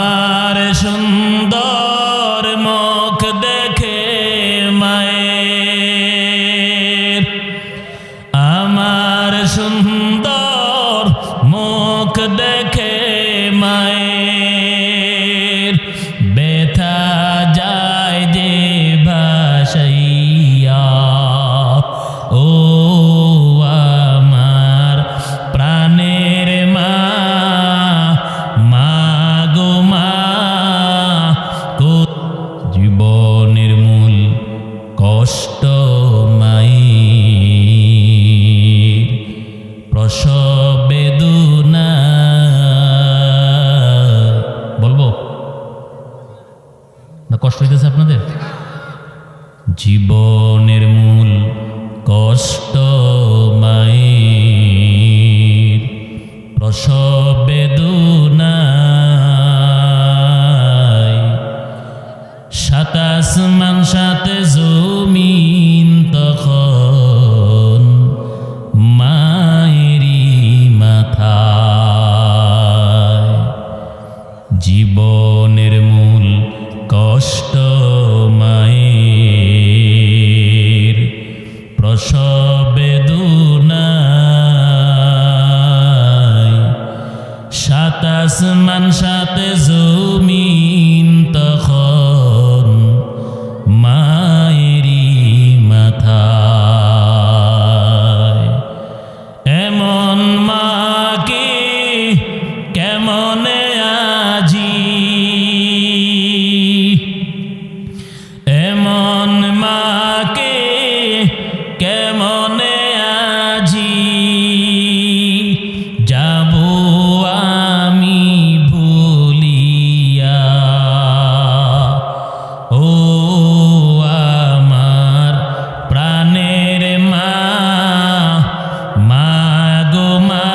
আমার সুন্দর মুখ দেখে মায়ের, আমার সুন্দর মুখ দেখে মায়ের ব্যথা যায় যে ভাসাইয়া। ও আমার প্রাণের মা, মা গো মা, জীবনের মূল কষ্ট মায়ের, প্রসব বেদনা। বলবো না, কষ্ট হইতেছে আপনাদের? জীবনের মূল কষ্ট মায়ের, প্রসব বেদনায়। সাত আসমান সাত জমিন তখন মায়েরই মাথায়। জীবনের মূল কষ্ট মায়ের, প্রসব বেদনায়। সাত আসমান সাত জমিন তখন মায়েরই মাথায়। এমন মাকে কেমনে আজি, এমন মাকে কেমনে আজি যাব আমি ভুলিয়া। ও আমার প্রাণের মা, মা গো মা,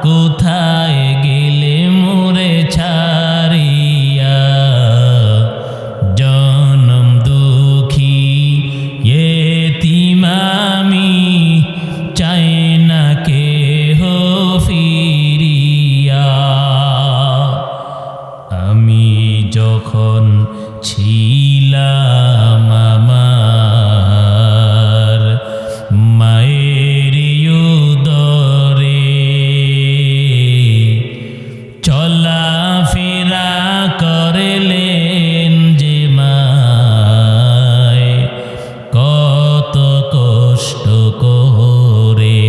কোথায় গেলে মোরে ছাড়িয়া। জনম দুঃখী এতিম আমি, চাই না কেহ ফিরিয়া। আমি যখন ছিলাম আমার মায়ের উদরে, চলাফেরা করলেন যে মায় কত কষ্ট করে।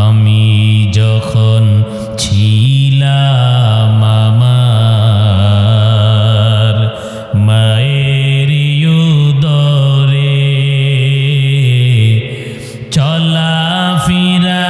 আমি যখন ছিলাম আমার মায়ের উদরে, চলাফেরা